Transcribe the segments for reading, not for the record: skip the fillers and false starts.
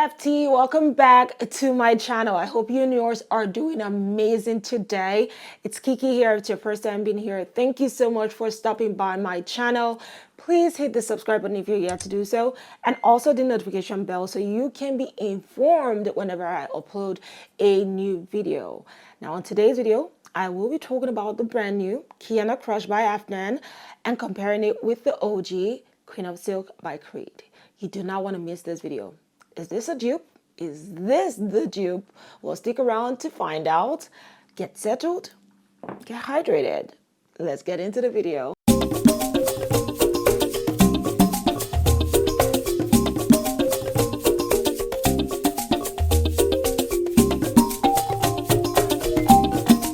FT, welcome back to my channel. I hope you and yours are doing amazing today. It's Kiki here. If it's your first time being here, thank you so much for stopping by my channel. Please hit the subscribe button if you're yet to do so, and also the notification bell so you can be informed whenever I upload a new video. Now in today's video, I will be talking about the brand new Kiana Crush by Afnan and comparing it with the OG Queen of Silk by Creed. You do not want to miss this video. Is this a dupe? Is this the dupe? Well, stick around to find out. Get settled, get hydrated. Let's get into the video.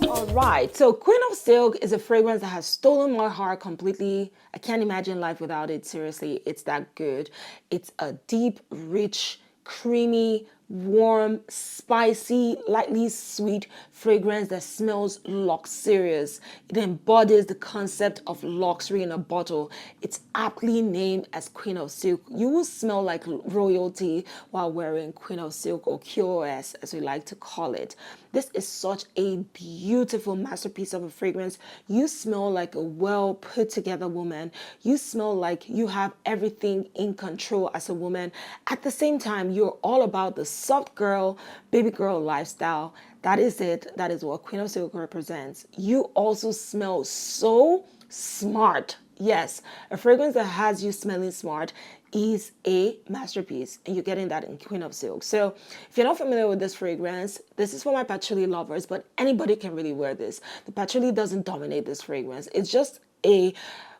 Alright, so Queen of Silk is a fragrance that has stolen my heart completely. I can't imagine life without it. Seriously, it's that good. It's a deep, rich, creamy, warm, spicy, lightly sweet fragrance that smells luxurious. It embodies the concept of luxury in a bottle. It's aptly named as Queen of Silk. You will smell like royalty while wearing Queen of Silk, or QOS as we like to call it. This is such a beautiful masterpiece of a fragrance. You smell like a well put together woman. You smell like you have everything in control as a woman. At the same time, you're all about the soft girl, baby girl lifestyle. That is it. That is what Queen of Silk represents. You also smell so smart. Yes, a fragrance that has you smelling smart is a masterpiece, and you're getting that in Queen of Silk. So if you're not familiar with this fragrance, this is for my patchouli lovers, but anybody can really wear this. The patchouli doesn't dominate this fragrance. It's just a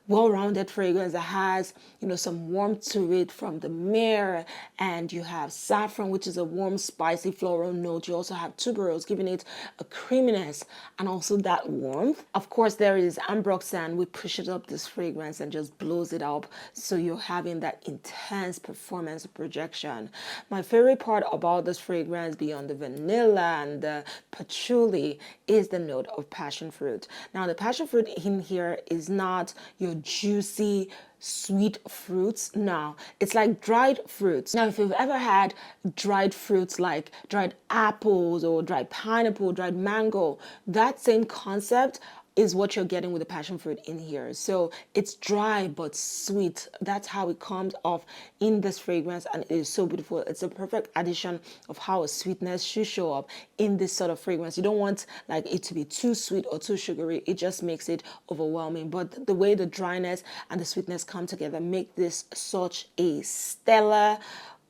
well-rounded fragrance that has, some warmth to it from the myrrh, and you have saffron, which is a warm, spicy floral note. You also have tuberose, giving it a creaminess and also that warmth. Of course, there is ambroxan, which pushes up this fragrance and just blows it up, so you're having that intense performance projection. My favorite part about this fragrance, beyond the vanilla and the patchouli, is the note of passion fruit. Now, the passion fruit in here is not your juicy sweet fruits. No, it's like dried fruits. Now, if you've ever had dried fruits like dried apples or dried pineapple, dried mango, that same concept is what you're getting with the passion fruit in here. So it's dry but sweet. That's how it comes off in this fragrance, and it is so beautiful. It's a perfect addition of how a sweetness should show up in this sort of fragrance. You don't want like it to be too sweet or too sugary. It just makes it overwhelming. But the way the dryness and the sweetness come together make this such a stellar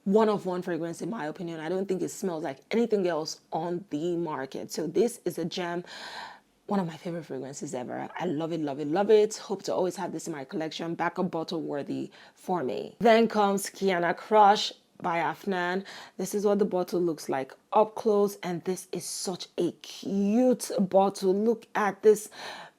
one-of-one fragrance, in my opinion. I don't think it smells like anything else on the market. So this is a gem. One of my favorite fragrances ever. I love it, love it, love it. Hope to always have this in my collection. Backup bottle worthy for me. Then comes Kiana Crush by Afnan. This is what the bottle looks like up close, and this is such a cute bottle. Look at this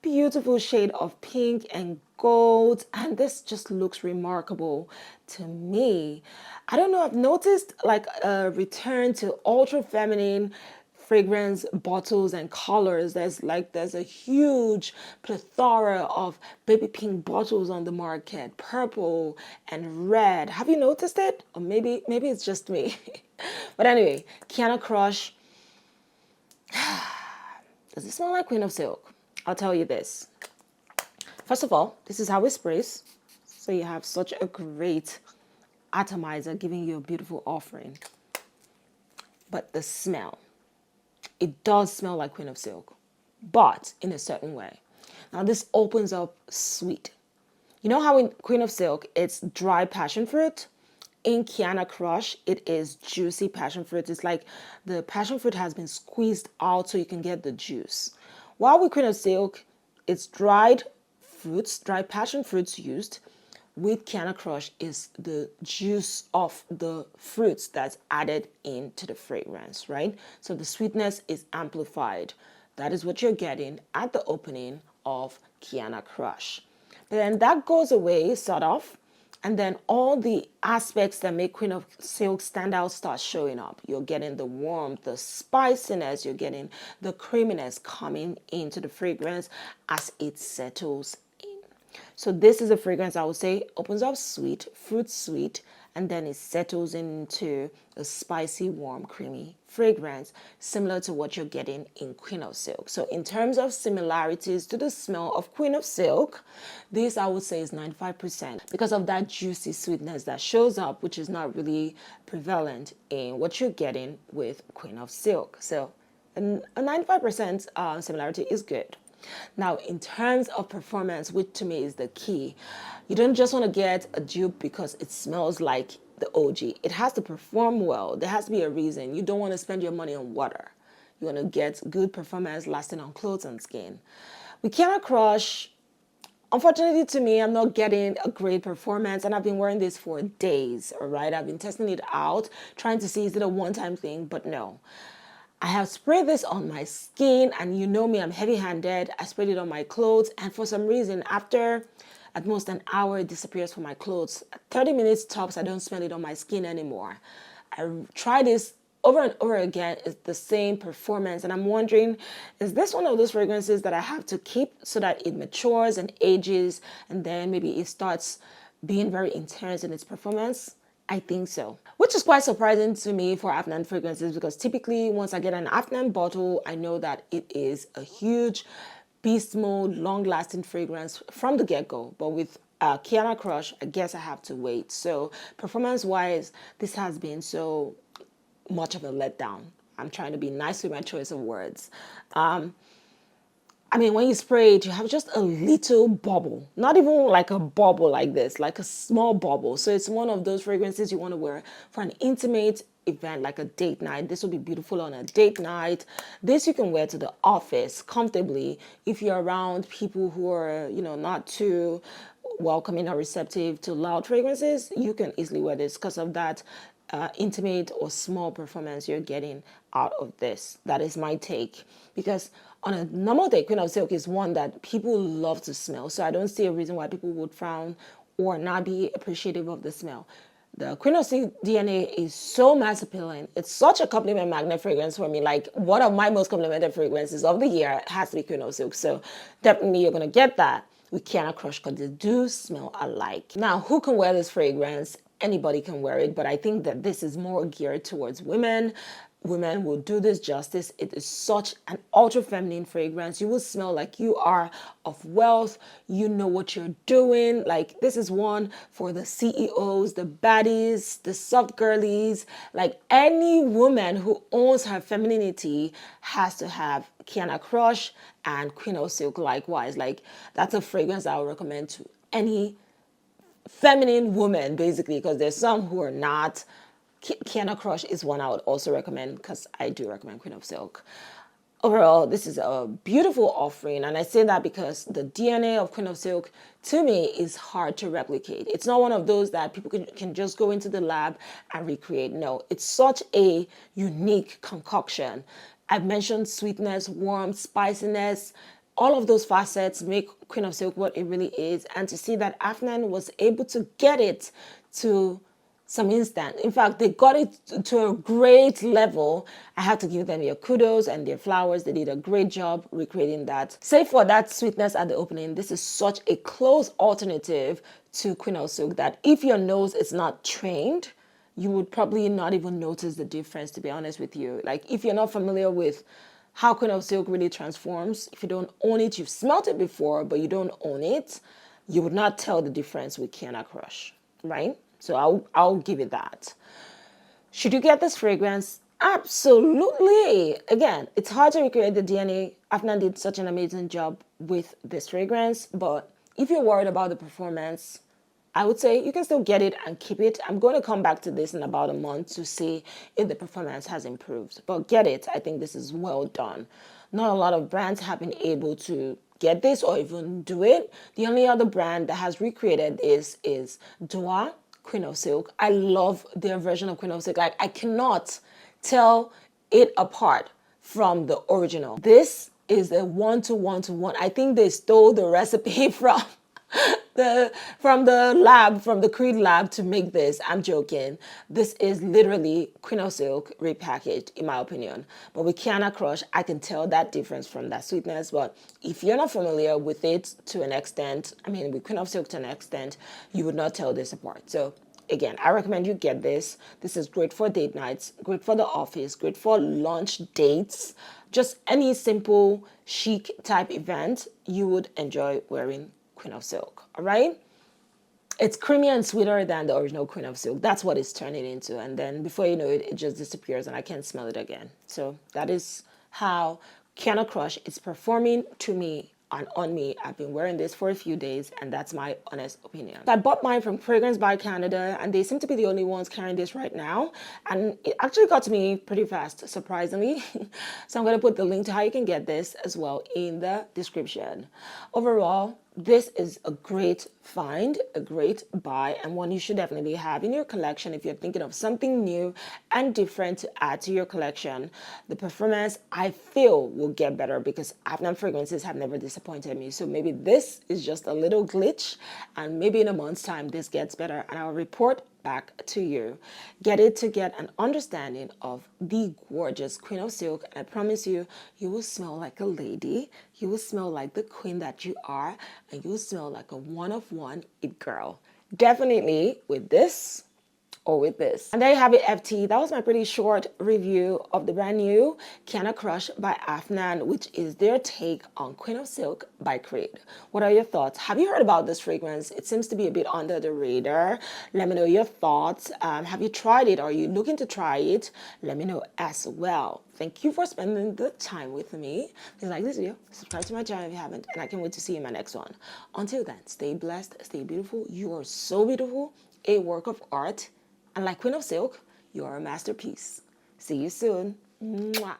beautiful shade of pink and gold, and this just looks remarkable to me. I don't know, I've noticed like a return to ultra feminine fragrance bottles and colors. There's a huge plethora of baby pink bottles on the market, purple and red. Have you noticed it? Or maybe it's just me. But anyway, Kiana Crush. Does it smell like Queen of Silk? I'll tell you this. First of all, this is how it sprays. So you have such a great atomizer giving you a beautiful offering. But the smell, it does smell like Queen of Silk, but in a certain way. Now this opens up sweet. You know how in Queen of Silk, it's dry passion fruit? In Kiana Crush, it is juicy passion fruit. It's like the passion fruit has been squeezed out so you can get the juice. While with Queen of Silk, it's dried fruits, dried passion fruits used. With Kiana Crush is the juice of the fruits that's added into the fragrance, right? So the sweetness is amplified. That is what you're getting at the opening of Kiana Crush. But then that goes away, sort of, and then all the aspects that make Queen of Silk stand out start showing up. You're getting the warmth, the spiciness, you're getting the creaminess coming into the fragrance as it settles. So this is a fragrance I would say opens up sweet, fruit sweet, and then it settles into a spicy, warm, creamy fragrance, similar to what you're getting in Queen of Silk. So in terms of similarities to the smell of Queen of Silk, this I would say is 95% because of that juicy sweetness that shows up, which is not really prevalent in what you're getting with Queen of Silk. So a 95% similarity is good. Now, in terms of performance, which to me is the key, you don't just want to get a dupe because it smells like the OG. It has to perform well. There has to be a reason. You don't want to spend your money on water. You want to get good performance lasting on clothes and skin. With Kiana Crush, unfortunately to me, I'm not getting a great performance, and I've been wearing this for days, all right? I've been testing it out, trying to see is it a one-time thing, but no. I have sprayed this on my skin, and you know me, I'm heavy-handed. I sprayed it on my clothes, and for some reason, after at most an hour, it disappears from my clothes. 30 minutes tops, I don't smell it on my skin anymore. I try this over and over again. It's the same performance, and I'm wondering, is this one of those fragrances that I have to keep so that it matures and ages, and then maybe it starts being very intense in its performance? I think so, which is quite surprising to me for Afnan fragrances, because typically once I get an Afnan bottle, I know that it is a huge beast mode, long-lasting fragrance from the get-go. But with Kiana Crush, I guess I have to wait. So performance-wise, this has been so much of a letdown. I'm trying to be nice with my choice of words. I mean, when you spray it, you have just a little bubble, not even like a bubble like this, like a small bubble. So it's one of those fragrances you want to wear for an intimate event, like a date night. This will be beautiful on a date night. This you can wear to the office comfortably. If you're around people who are, you know, not too welcoming or receptive to loud fragrances, you can easily wear this because of that intimate or small performance you're getting out of this. That is my take, because on a normal day, Queen of Silk is one that people love to smell, so I don't see a reason why people would frown or not be appreciative of the smell. The Queen of Silk DNA is so mass appealing. It's such a compliment magnet fragrance for me. Like, one of my most complimented fragrances of the year has to be Queen of Silk. So definitely you're gonna get that with Kiana Crush because they do smell alike. Now, who can wear this fragrance? Anybody can wear it, but I think that this is more geared towards women. Women will do this justice. It is such an ultra feminine fragrance. You will smell like you are of wealth. You know what you're doing. Like, this is one for the CEOs, the baddies, the soft girlies. Like, any woman who owns her femininity has to have Kiana Crush and Queen of Silk likewise. Like, that's a fragrance I would recommend to any feminine woman, basically, because there's some who are not. Kiana Crush is one I would also recommend, because I do recommend Queen of Silk. Overall, this is a beautiful offering, and I say that because the DNA of Queen of Silk, to me, is hard to replicate. It's not one of those that people can just go into the lab and recreate. No, it's such a unique concoction. I've mentioned sweetness, warmth, spiciness. All of those facets make Queen of Silk what it really is, and to see that Afnan was able to get it to some instant. In fact, they got it to a great level. I have to give them your kudos and their flowers. They did a great job recreating that. Save for that sweetness at the opening, this is such a close alternative to Queen of Silk that if your nose is not trained, you would probably not even notice the difference, to be honest with you. Like, if you're not familiar with how Queen of Silk really transforms, if you don't own it, you've smelt it before, but you don't own it, you would not tell the difference with Kiana Crush, right? So I'll give it that. Should you get this fragrance? Absolutely. Again, it's hard to recreate the DNA. Afnan did such an amazing job with this fragrance, but if you're worried about the performance, I would say you can still get it and keep it. I'm going to come back to this in about a month to see if the performance has improved. But get it. I think this is well done. Not a lot of brands have been able to get this or even do it. The only other brand that has recreated this is Dupe, Queen of Silk. I love their version of Queen of Silk. Like, I cannot tell it apart from the original. This is a 1-to-1-to-1. I think they stole the recipe from the lab, from the Creed lab to make this. I'm joking. This is literally Queen of Silk repackaged, in my opinion. But with Kiana Crush, I can tell that difference from that sweetness. But if you're not familiar with it to an extent, I mean, with Queen of Silk to an extent, you would not tell this apart. So again, I recommend you get this. This is great for date nights, great for the office, great for lunch dates, just any simple chic type event. You would enjoy wearing Queen of Silk. All right. It's creamier and sweeter than the original Queen of Silk. That's what it's turning into. And then before you know it, it just disappears and I can't smell it again. So that is how Kiana Crush is performing to me and on me. I've been wearing this for a few days and that's my honest opinion. I bought mine from Fragrance by Canada and they seem to be the only ones carrying this right now. And it actually got to me pretty fast, surprisingly. So I'm going to put the link to how you can get this as well in the description. Overall, this is a great find, a great buy, and one you should definitely have in your collection if you're thinking of something new and different to add to your collection. The performance, I feel, will get better because Afnan fragrances have never disappointed me. So maybe this is just a little glitch, and maybe in a month's time this gets better, and I'll report back to you. Get it to get an understanding of the gorgeous Queen of Silk. And I promise you, you will smell like a lady. You will smell like the queen that you are. And you will smell like a one-of-one it girl. Definitely with this or with this. And there you have it, FT. That was my pretty short review of the brand new Kiana Crush by Afnan, which is their take on Queen of Silk by Creed. What are your thoughts? Have you heard about this fragrance? It seems to be a bit under the radar. Let me know your thoughts. Have you tried it? Are you looking to try it? Let me know as well. Thank you for spending the time with me. Please like this video, subscribe to my channel if you haven't, and I can't wait to see you in my next one. Until then, stay blessed, stay beautiful. You are so beautiful, a work of art. And like Queen of Silk, you are a masterpiece. See you soon. Mwah.